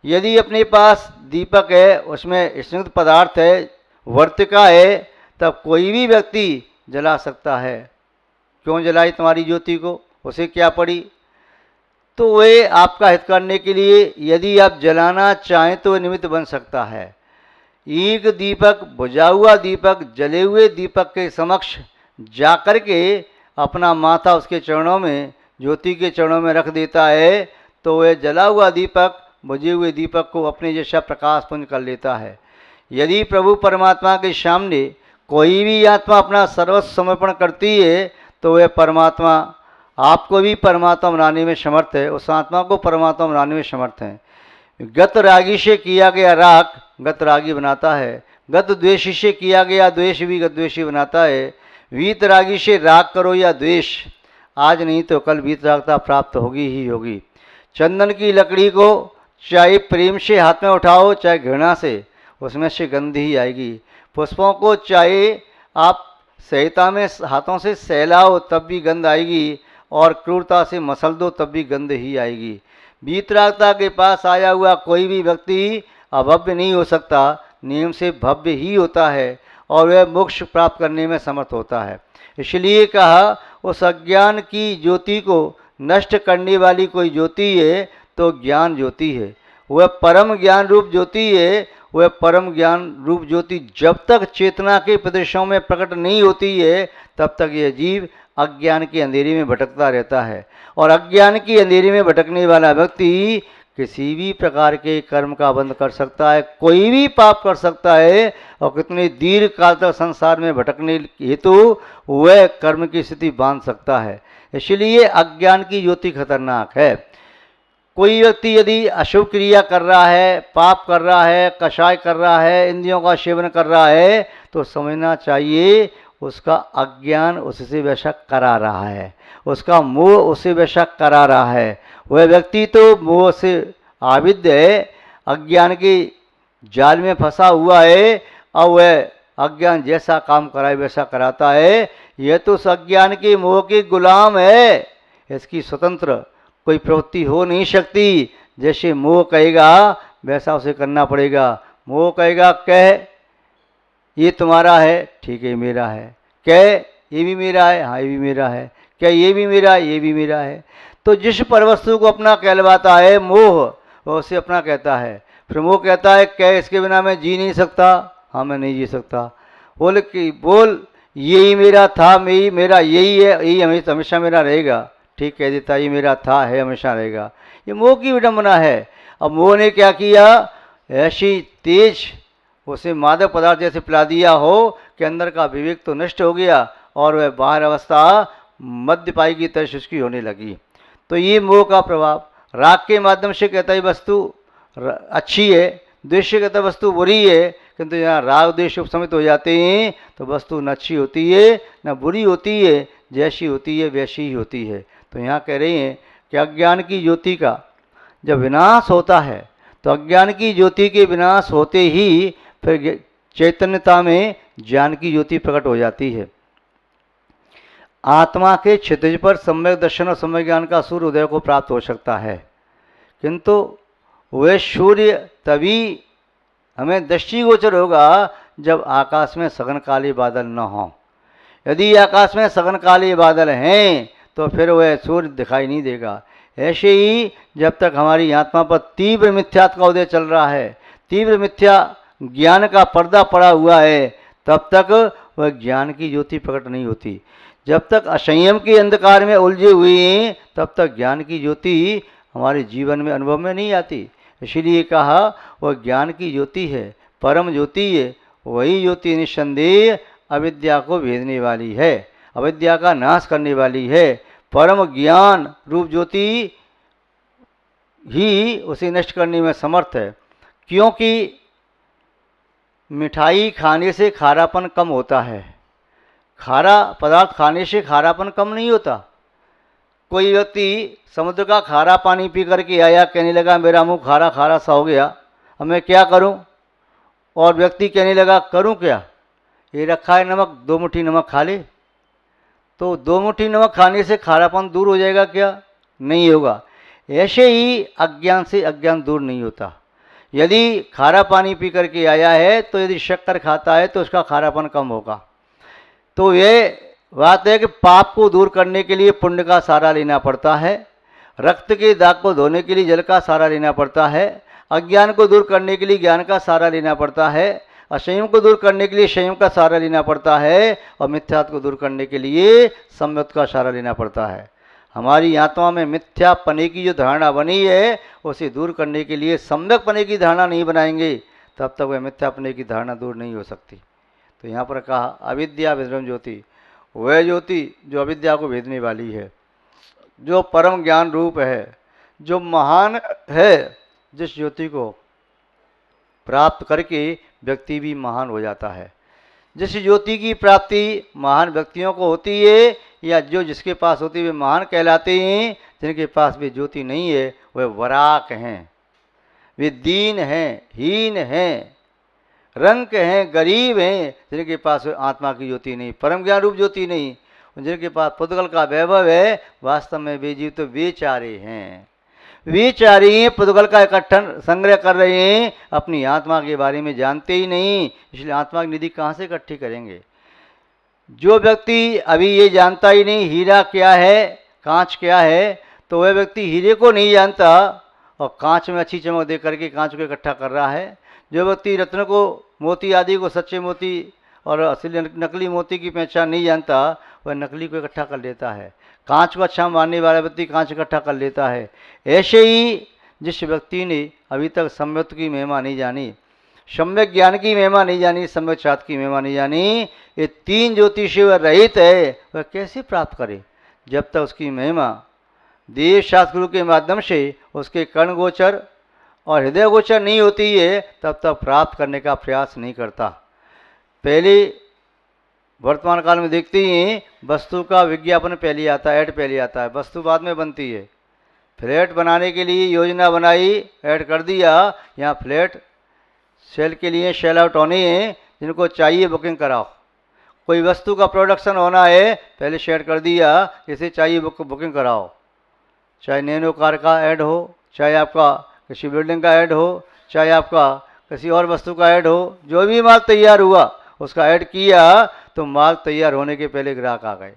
यदि अपने पास दीपक है, उसमें स्निग्ध पदार्थ है, वर्तिका है, तब कोई भी व्यक्ति जला सकता है। क्यों जलाई तुम्हारी ज्योति को, उसे क्या पड़ी? तो वे आपका हित करने के लिए यदि आप जलाना चाहें तो निमित्त बन सकता है। एक दीपक, बुझा हुआ दीपक जले हुए दीपक के समक्ष जाकर के अपना माथा उसके चरणों में, ज्योति के चरणों में रख देता है, तो वह जला हुआ दीपक बुझे हुए दीपक को अपने जैसा प्रकाश पुंज कर लेता है। यदि प्रभु परमात्मा के सामने कोई भी आत्मा अपना सर्वस्व समर्पण करती है तो वह परमात्मा आपको भी परमात्मा बनाने में समर्थ है, उस आत्मा को परमात्मा बनाने में समर्थ है। गत रागी से किया गया राग गत रागी बनाता है, गत द्वेषी से किया गया द्वेष भी गत द्वेषी बनाता है। वीत रागी से राग करो या द्वेष, आज नहीं तो कल वीतरागता प्राप्त होगी ही होगी। चंदन की लकड़ी को चाहे प्रेम से हाथ में उठाओ चाहे घृणा से, उसमें से गंध ही आएगी। पुष्पों को चाहे आप संहिता में हाथों से सहलाओ तब भी गंध आएगी, और क्रूरता से मसल दो तब भी गंध ही आएगी। वीतरागता के पास आया हुआ कोई भी व्यक्ति अभव्य नहीं हो सकता, नियम से भव्य ही होता है, और वह मोक्ष प्राप्त करने में समर्थ होता है। इसलिए कहा, उस अज्ञान की ज्योति को नष्ट करने वाली कोई ज्योति है तो ज्ञान ज्योति है, वह परम ज्ञान रूप ज्योति है। वह परम ज्ञान रूप ज्योति जब तक चेतना के प्रदेशों में प्रकट नहीं होती है तब तक यह जीव अज्ञान के अंधेरे में भटकता रहता है। और अज्ञान की अंधेरे में भटकने वाला व्यक्ति किसी भी प्रकार के कर्म का बंध कर सकता है, कोई भी पाप कर सकता है, और कितने दीर्घ काल तक संसार में भटकने हेतु वह कर्म की स्थिति बांध सकता है। इसलिए अज्ञान की ज्योति खतरनाक है। कोई व्यक्ति यदि अशुभ क्रिया कर रहा है, पाप कर रहा है, कषाय कर रहा है, इंद्रियों का सेवन कर रहा है, तो समझना चाहिए उसका अज्ञान उससे वैसा करा रहा है, उसका मोह उसे वैसा करा रहा है। वह व्यक्ति तो मोह से आविद्ध है, अज्ञान के जाल में फंसा हुआ है, और वह अज्ञान जैसा काम कराए वैसा कराता है। यह तो उस अज्ञान के मोह के गुलाम है, इसकी स्वतंत्र कोई प्रवृत्ति हो नहीं सकती। जैसे मोह कहेगा वैसा उसे करना पड़ेगा। मोह कहेगा कह ये तुम्हारा है, ठीक है मेरा है, कह ये भी मेरा है, हाँ ये भी मेरा है, क्या ये भी मेरा है, ये भी मेरा है। तो जिस परवस्तु को अपना कहलवाता है मोह, वह उसे अपना कहता है। फिर मोह कहता है कह इसके बिना मैं जी नहीं सकता, हाँ मैं नहीं जी सकता। बोल कि बोल यही मेरा था, मेरा यही है, यही हमेशा मेरा रहेगा, ठीक कह देता ये मेरा था है हमेशा रहेगा। ये मोह की विडंबना है। अब मोह ने क्या किया, ऐसी तेज उसे मादक पदार्थ जैसे पिला दिया हो कि अंदर का विवेक तो नष्ट हो गया, और वह बाहर अवस्था मध्यपाई की तरह उसकी होने लगी। तो ये मोह का प्रभाव। राग के माध्यम से कहता है वस्तु अच्छी है, द्वेष से कहता है वस्तु बुरी है, किंतु यहाँ राग द्वेष उपसमित हो जाते हैं तो वस्तु न अच्छी होती है न बुरी होती है, जैसी होती है वैसी ही होती है। तो यहाँ कह रहे हैं कि अज्ञान की ज्योति का जब विनाश होता है तो अज्ञान की ज्योति के विनाश होते ही फिर चैतन्यता में ज्ञान की ज्योति प्रकट हो जाती है। आत्मा के क्षितिज पर सम्यक दर्शन और सम्यक ज्ञान का सूर्य उदय को प्राप्त हो सकता है, किंतु वह सूर्य तभी हमें दृष्टिगोचर होगा जब आकाश में सघन काले बादल न हों। यदि आकाश में सघन काले बादल हैं तो फिर वह सूर्य दिखाई नहीं देगा। ऐसे ही जब तक हमारी आत्मा पर तीव्र मिथ्यात्व का उदय चल रहा है, तीव्र मिथ्या ज्ञान का पर्दा पड़ा हुआ है, तब तक वह ज्ञान की ज्योति प्रकट नहीं होती। जब तक असंयम के अंधकार में उलझे हुए हैं तब तक ज्ञान की ज्योति हमारे जीवन में अनुभव में नहीं आती। इसीलिए कहा वह ज्ञान की ज्योति है, परम ज्योति है, वही ज्योति निस्संदेह अविद्या को भेदने वाली है, अविद्या का नाश करने वाली है। परम ज्ञान रूप ज्योति ही उसे नष्ट करने में समर्थ है। क्योंकि मिठाई खाने से खारापन कम होता है, खारा पदार्थ खाने से खारापन कम नहीं होता। कोई व्यक्ति समुद्र का खारा पानी पी करके आया, कहने लगा मेरा मुंह खारा खारा सा हो गया, अब मैं क्या करूं? और व्यक्ति कहने लगा करूं क्या, ये रखा है नमक, 2 मुट्ठी नमक खा ले। तो 2 मुट्ठी नमक खाने से खारापन दूर हो जाएगा क्या? नहीं होगा। ऐसे ही अज्ञान से अज्ञान दूर नहीं होता। यदि खारा पानी पी करके आया है तो यदि शक्कर खाता है तो उसका खारापन कम होगा। तो ये बात है कि पाप को दूर करने के लिए पुण्य का सहारा लेना पड़ता है, रक्त के दाग को धोने के लिए जल का सहारा लेना पड़ता है, अज्ञान को दूर करने के लिए ज्ञान का सहारा लेना पड़ता है, असंयम को दूर करने के लिए संयम का सहारा लेना पड़ता है, और मिथ्यात्व को दूर करने के लिए सम्यक का सहारा लेना पड़ता है। हमारी आत्मा में मिथ्यापने की जो धारणा बनी है उसे दूर करने के लिए सम्यकपने की धारणा नहीं बनाएंगे तब तक वह मिथ्यापने की धारणा दूर नहीं हो सकती। तो यहाँ पर कहा अविद्या विद्रम ज्योति, वह ज्योति जो अविद्या को भेदने वाली है, जो परम ज्ञान रूप है, जो महान है, जिस ज्योति को प्राप्त करके व्यक्ति भी महान हो जाता है। जिस ज्योति की प्राप्ति महान व्यक्तियों को होती है या जो जिसके पास होती है वे महान कहलाते हैं, जिनके पास भी ज्योति नहीं है वे वराक हैं, वे दीन हैं, हीन हैं, रंक हैं, गरीब हैं, जिनके पास आत्मा की ज्योति नहीं, परम ज्ञान रूप ज्योति नहीं, जिनके पास पुद्गल का वैभव है, वास्तव में वे जीव तो बेचारे हैं, बेचारे हैं, पुद्गल का इकट्ठा संग्रह कर रहे हैं, अपनी आत्मा के बारे में जानते ही नहीं, इसलिए आत्मा की निधि कहाँ से इकट्ठी करेंगे। जो व्यक्ति अभी ये जानता ही नहीं हीरा क्या है, कांच क्या है, तो वह व्यक्ति हीरे को नहीं जानता और कांच में अच्छी चमक दे करके कांच को इकट्ठा कर रहा है। जो व्यक्ति रत्न को, मोती आदि को, सच्चे मोती और असली नकली मोती की पहचान नहीं जानता, वह नकली को इकट्ठा कर लेता है। कांच को अच्छा मानने वाला व्यक्ति कांच इकट्ठा कर लेता है। ऐसे ही जिस व्यक्ति ने अभी तक सम्यक की महिमा नहीं जानी, सम्यक ज्ञान की महिमा नहीं जानी, सम्यक छात्र की महिमा नहीं जानी, ये तीन ज्योति से वह रहित है, वह कैसे प्राप्त करे। जब तक उसकी महिमा देव शास्त्र गुरु के माध्यम से उसके कर्ण गोचर और हृदय गोचर नहीं होती है तब तक प्राप्त करने का प्रयास नहीं करता। पहले वर्तमान काल में देखते ही वस्तु का विज्ञापन पहले आता है, ऐड पहले आता है, वस्तु बाद में बनती है। फ्लैट बनाने के लिए योजना बनाई, ऐड कर दिया, यहाँ फ्लैट सेल के लिए सेल आउट होने हैं, जिनको चाहिए बुकिंग कराओ। कोई वस्तु का प्रोडक्शन होना है, पहले शेयर कर दिया, जैसे चाहिए बुकिंग कराओ। चाहे नैनो कार का ऐड हो, चाहे आपका किसी बिल्डिंग का ऐड हो, चाहे आपका किसी और वस्तु का ऐड हो, जो भी माल तैयार हुआ उसका ऐड किया तो माल तैयार होने के पहले ग्राहक आ गए,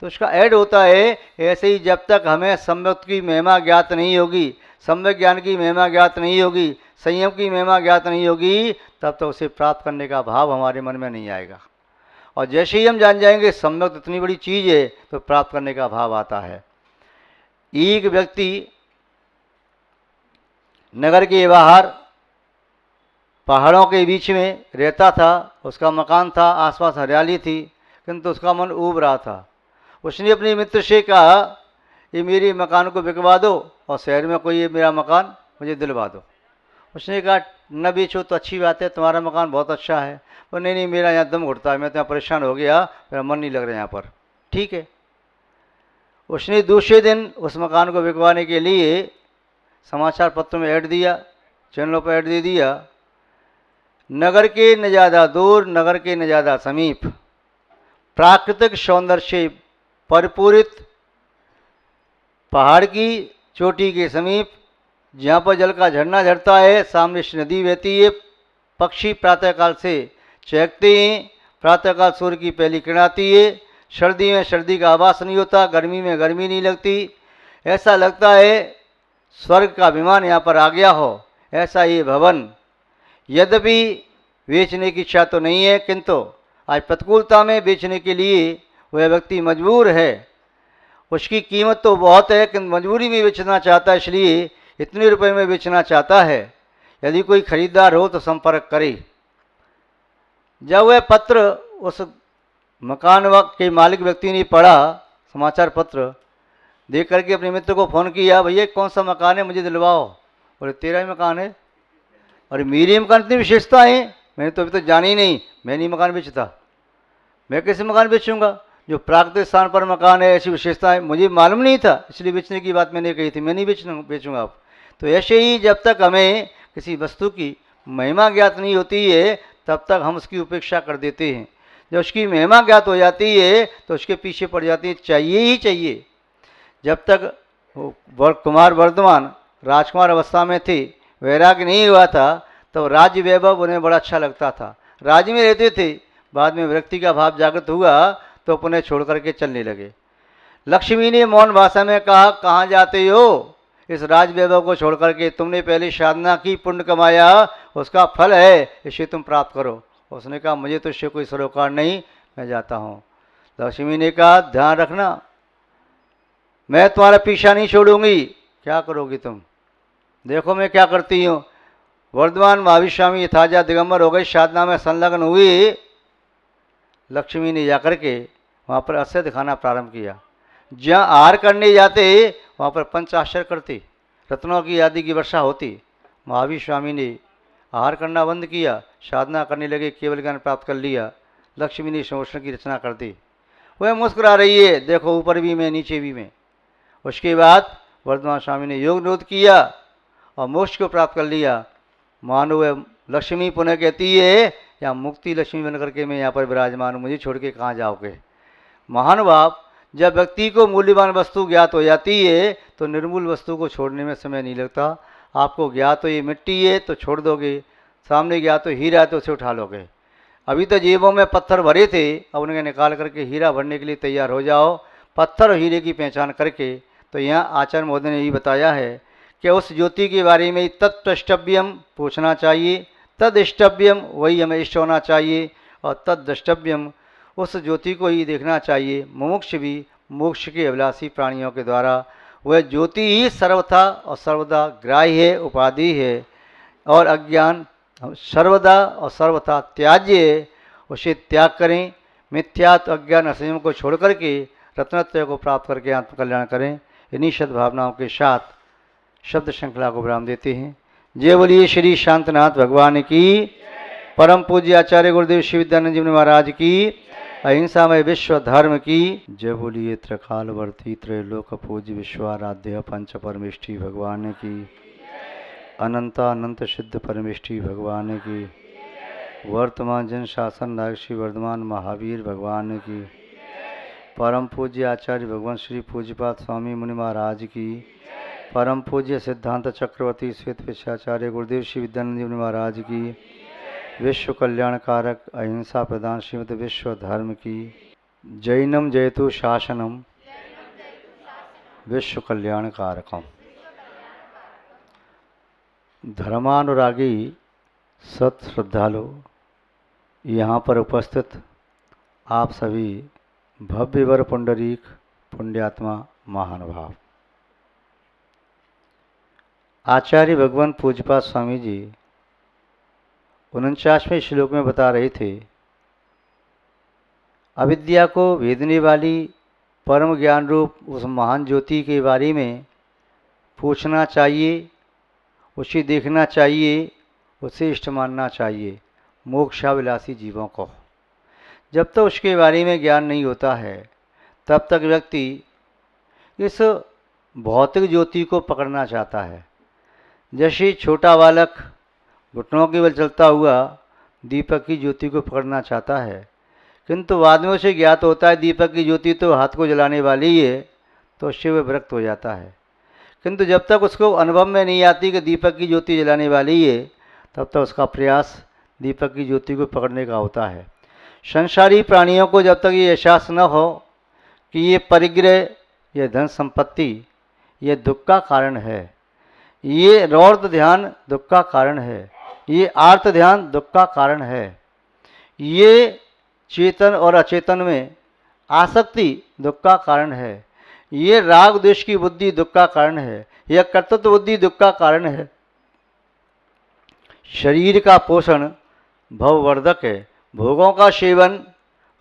तो उसका ऐड होता है। ऐसे ही जब तक हमें सम्यक की महिमा ज्ञात नहीं होगी, सम्यक ज्ञान की महिमा ज्ञात नहीं होगी, संयम की महिमा ज्ञात नहीं होगी, तब तक उसे प्राप्त करने का भाव हमारे मन में नहीं आएगा। और जैसे ही हम जान जाएंगे सम्यक इतनी बड़ी चीज़ है तो प्राप्त करने का भाव आता है। एक व्यक्ति नगर के बाहर पहाड़ों के बीच में रहता था, उसका मकान था, आसपास हरियाली थी, किंतु उसका मन ऊब रहा था। उसने अपने मित्र से कहा ये मेरे मकान को बिकवा दो और शहर में कोई ये मेरा मकान मुझे दिलवा दो। उसने कहा न बेचो तो अच्छी बात है, तुम्हारा मकान बहुत अच्छा है। वो नहीं नहीं मेरा यहाँ दम घुटता है, मैं तो यहाँ परेशान हो गया, मेरा मन नहीं लग रहा यहाँ पर। ठीक है, उसने दूसरे दिन उस मकान को बिकवाने के लिए समाचार पत्र में ऐड दिया, चैनलों पर ऐड दे दिया, नगर के न ज़्यादा दूर, नगर के न ज़्यादा समीप, प्राकृतिक सौंदर्य से परिपूरित पहाड़ की चोटी के समीप, जहाँ पर जल का झरना झरता है, सामने से नदी बहती है, पक्षी प्रातःकाल से चहकते हैं, प्रातःकाल सूर्य की पहली किरण आती है, सर्दी में सर्दी का आभास नहीं होता, गर्मी में गर्मी नहीं लगती, ऐसा लगता है स्वर्ग का विमान यहाँ पर आ गया हो। ऐसा ये भवन यद्यपि बेचने की इच्छा तो नहीं है, किंतु आज प्रतिकूलता में बेचने के लिए वह व्यक्ति मजबूर है। उसकी कीमत तो बहुत है किंतु मजबूरी में बेचना चाहता है, इसलिए इतने रुपए में बेचना चाहता है। यदि कोई खरीदार हो तो संपर्क करे। जब वह पत्र उस मकान के मालिक व्यक्ति ने पढ़ा, समाचार पत्र देख करके अपने मित्र को फ़ोन किया, भैया कौन सा मकान है मुझे दिलवाओ। बोले तेरा ही मकान है। और मेरी मकान इतनी विशेषता है, मैंने तो अभी तक जानी ही नहीं, मैं नहीं मकान बेचता, मैं कैसे मकान बेचूंगा। जो प्राकृतिक स्थान पर मकान है ऐसी विशेषता है, मुझे मालूम नहीं था, इसलिए बेचने की बात मैंने कही थी, मैं नहीं बेचूंगा आप। तो ऐसे ही जब तक हमें किसी वस्तु की महिमा ज्ञात नहीं होती है तब तक हम उसकी उपेक्षा कर देते हैं। जब उसकी महिमा ज्ञात हो जाती है तो उसके पीछे पड़ जाती है, चाहिए ही चाहिए। जब तक कुमार वर्धमान राजकुमार अवस्था में थे, वैराग्य नहीं हुआ था तो राज्य वैभव उन्हें बड़ा अच्छा लगता था, राज्य में रहते थे। बाद में विरक्ति का भाव जागृत हुआ तो पुनः छोड़ करके चलने लगे। लक्ष्मी ने मौन भाषा में कहा, कहाँ जाते हो? इस राज वैभव को छोड़ करके तुमने पहले साधना की, पुण्य कमाया, उसका फल है, इसे तुम प्राप्त करो। उसने कहा, मुझे तो इससे कोई सरोकार नहीं, मैं जाता हूँ। लक्ष्मी ने कहा, ध्यान रखना, मैं तुम्हारा पीछा नहीं छोड़ूंगी। क्या करोगी तुम? देखो मैं क्या करती हूँ। वर्धमान महावीर स्वामी यथाजा दिगंबर हो गए, साधना में संलग्न हुई। लक्ष्मी ने जाकर के वहाँ पर असह्य दिखाना प्रारंभ किया। जहाँ आहार करने जाते वहाँ पर पंच आश्चर्य करती, रत्नों की आदि की वर्षा होती। महावीर स्वामी ने आहार करना बंद किया, साधना करने लगे, केवल ज्ञान प्राप्त कर लिया। लक्ष्मी ने संवत्सर की रचना कर दी। वह मुस्कुरा रही है, देखो ऊपर भी मैं, नीचे भी मैं। उसके बाद वर्धमान स्वामी ने योग निरोध किया और मोक्ष को प्राप्त कर लिया। मानो वह लक्ष्मी पुनः कहती है, या मुक्ति लक्ष्मी बन करके मैं यहाँ पर विराजमान हूँ, मुझे छोड़ के कहाँ जाओगे? महानुभाव, जब व्यक्ति को मूल्यवान वस्तु ज्ञात हो जाती है तो निर्मूल वस्तु को छोड़ने में समय नहीं लगता। आपको ज्ञात हो ये मिट्टी है तो छोड़ दोगे, सामने ज्ञात हो हीरा है तो उसे उठा लोगे। अभी तो जेबों में पत्थर भरे थे, अब उन्हें निकाल करके हीरा भरने के लिए तैयार हो जाओ, पत्थर और हीरे की पहचान करके। तो यहाँ आचार्य महोदय ने यही बताया है कि उस ज्योति के बारे में तत्प्रष्टव्यम पूछना चाहिए, तद इष्टव्यम वही हमें इष्ट होना चाहिए, और तद द्रष्टव्यम उस ज्योति को ही देखना चाहिए। मुमुक्ष भी मोक्ष के अभिलाषी प्राणियों के द्वारा वह ज्योति ही सर्वथा और सर्वदा ग्राह्य है, उपाधि है, और अज्ञान सर्वदा और सर्वथा त्याज्य है। उसे त्याग करें, मिथ्यात्व अज्ञान असंयम को छोड़ करके रत्नत्रय को प्राप्त करके आत्मकल्याण करें। इन्हीं सद्भावनाओं के साथ शब्द श्रृंखला को विराम देते हैं। जय बोलिए श्री शांतनाथ भगवान की, परम पूज्य आचार्य गुरुदेव श्री विद्यानंद जी महाराज की, अहिंसामय विश्व धर्म की जय बोलिए। त्रिकालवर्ती त्रैलोक पूज्य विश्वाराध्य पंच परमेष्ठी भगवान की, अनंत सिद्ध परमेष्ठी भगवान की, वर्तमान जन शासन नायक श्री वर्धमान महावीर भगवान की, परम पूज्य आचार्य भगवान श्री पूज्यपाद स्वामी मुनि महाराज की, परम पूज्य सिद्धांत चक्रवर्ती श्वेत विश्वाचार्य गुरुदेव श्री विद्यानंद जी महाराज की, विश्व कल्याण कारक अहिंसा प्रदान श्रीमद विश्व धर्म की। जैनम जयतु शासनम विश्व कल्याण कारकम। धर्मानुरागी सत श्रद्धालु, यहाँ पर उपस्थित आप सभी भव्यवर पुंडरीक पुण्यात्मा महानुभाव, आचार्य भगवान पूज्यपाद स्वामी जी 49वें श्लोक में बता रहे थे, अविद्या को भेदने वाली परम ज्ञान रूप उस महान ज्योति के बारे में पूछना चाहिए, उसे देखना चाहिए, उसे इष्ट मानना चाहिए मोक्षाभिलाषी जीवों को। जब तक उसके बारे में ज्ञान नहीं होता है तब तक व्यक्ति इस भौतिक ज्योति को पकड़ना चाहता है। जैसे छोटा बालक घुटनों के बल चलता हुआ दीपक की ज्योति को पकड़ना चाहता है, किंतु बाद में उसे ज्ञात होता है दीपक की ज्योति तो हाथ को जलाने वाली है, तो उससे वह विरक्त हो जाता है। किंतु जब तक उसको अनुभव में नहीं आती कि दीपक की ज्योति जलाने वाली है, तब तक उसका प्रयास दीपक की ज्योति को पकड़ने का होता है। संसारी प्राणियों को जब तक ये एहसास न हो कि ये परिग्रह, ये धन संपत्ति, ये दुख का कारण है, ये रौद्र ध्यान दुख का कारण है, ये आर्त ध्यान दुख का कारण है, ये चेतन और अचेतन में आसक्ति दुख का कारण है, ये राग द्वेष की बुद्धि दुख का कारण है, यह कर्तृत्व बुद्धि दुख का कारण है, शरीर का पोषण भववर्धक है, भोगों का सेवन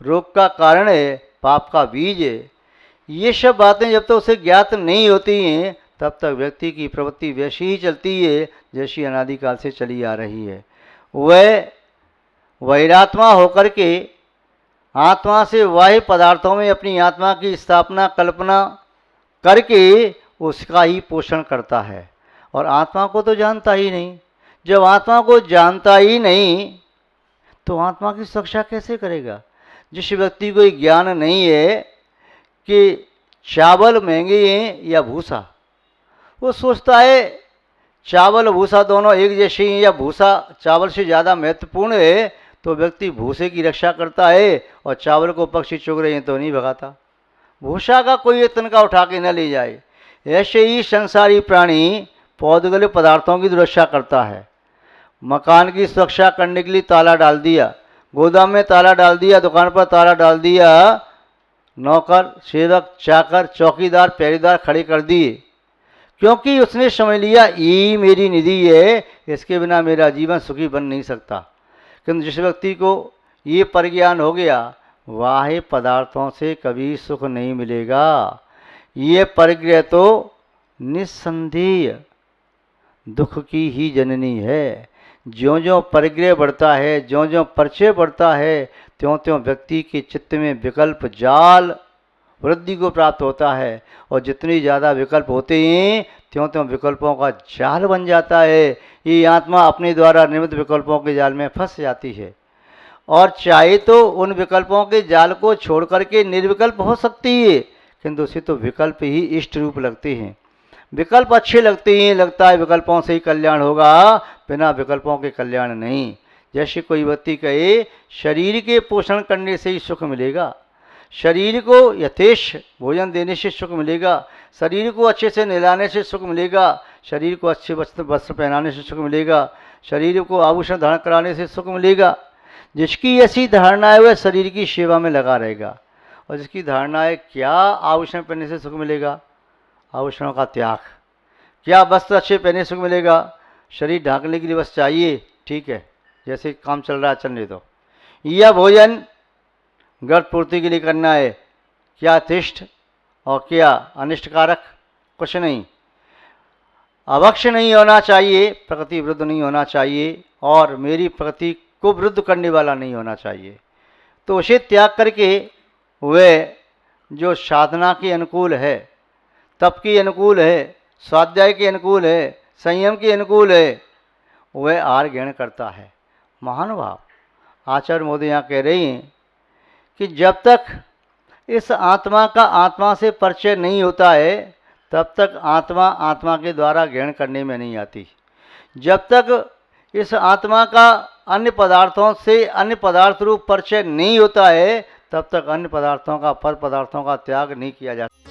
रोग का कारण है, पाप का बीज है। ये सब बातें जब तक उसे ज्ञात नहीं होती हैं तब तक व्यक्ति की प्रवृत्ति वैसी ही चलती है जैसी अनादिकाल से चली आ रही है। वह वैरात्मा होकर के आत्मा से बाह्य पदार्थों में अपनी आत्मा की स्थापना कल्पना करके उसका ही पोषण करता है, और आत्मा को तो जानता ही नहीं। जब आत्मा को जानता ही नहीं तो आत्मा की सुरक्षा कैसे करेगा? जिस व्यक्ति को ज्ञान नहीं है कि चावल महंगे हैं या भूसा, वो सोचता है चावल भूसा दोनों एक जैसे ही हैं या भूसा चावल से ज़्यादा महत्वपूर्ण है तो व्यक्ति भूसे की रक्षा करता है, और चावल को पक्षी चुग रहे हैं तो नहीं भगाता। भूसा का कोई तिनका उठा के न ले जाए। ऐसे ही संसारी प्राणी पौधगले पदार्थों की सुरक्षा करता है। मकान की सुरक्षा करने के लिए ताला डाल दिया, गोदाम में ताला डाल दिया, दुकान पर ताला डाल दिया, नौकर सेवक चाकर चौकीदार पहरेदार खड़े कर दिए, क्योंकि उसने समझ लिया ये मेरी निधि है, इसके बिना मेरा जीवन सुखी बन नहीं सकता। किंतु जिस व्यक्ति को ये परिज्ञान हो गया, बाह्य पदार्थों से कभी सुख नहीं मिलेगा। ये परिग्रह तो निस्संदेह दुख की ही जननी है। ज्यों ज्यों परिग्रह बढ़ता है, ज्यों ज्यों परिचय बढ़ता है, त्यों त्यों व्यक्ति के चित्त में विकल्प जाल वृद्धि को प्राप्त होता है, और जितनी ज़्यादा विकल्प होते हैं त्यों त्यों विकल्पों का जाल बन जाता है। ये आत्मा अपने द्वारा निर्मित विकल्पों के जाल में फंस जाती है, और चाहे तो उन विकल्पों के जाल को छोड़ करके निर्विकल्प हो सकती है, किंतु उसे तो विकल्प ही इष्ट रूप लगते हैं। विकल्प अच्छे लगते हैं, लगता है विकल्पों से ही कल्याण होगा, बिना विकल्पों के कल्याण नहीं। जैसे कोई व्यक्ति कहे शरीर के पोषण करने से ही सुख मिलेगा, शरीर को यथेष्ट भोजन देने से सुख मिलेगा, शरीर को अच्छे से नहलाने से सुख मिलेगा, शरीर को अच्छे वस्त्र पहनाने से सुख मिलेगा, शरीर को आभूषण धारण कराने से सुख मिलेगा। जिसकी ऐसी धारणा है वह शरीर की सेवा में लगा रहेगा, और जिसकी धारणा है क्या आभूषण पहनने से सुख मिलेगा, आभूषणों का त्याग, क्या वस्त्र अच्छे पहने सुख मिलेगा, शरीर ढांकने के लिए बस चाहिए, ठीक है जैसे काम चल रहा है चलने दो, या भोजन गर्भ पूर्ति के लिए करना है, क्या तिष्ठ और क्या अनिष्टकारक, कुछ नहीं। अवक्ष नहीं होना चाहिए, प्रकृति विरुद्ध नहीं होना चाहिए, और मेरी प्रकृति को विरुद्ध करने वाला नहीं होना चाहिए। तो उसे त्याग करके वह जो साधना के अनुकूल है, तप के अनुकूल है, स्वाध्याय के अनुकूल है, संयम के अनुकूल है, वह आहार ग्रहण करता है। महानुभाव आचार्य मोदी यहाँ कह रही हैं कि जब तक इस आत्मा का आत्मा से परिचय नहीं होता है, तब तक आत्मा आत्मा के द्वारा ग्रहण करने में नहीं आती। जब तक इस आत्मा का अन्य पदार्थों से अन्य पदार्थ रूप परिचय नहीं होता है, तब तक अन्य पदार्थों का पर पदार्थों का त्याग नहीं किया जाता।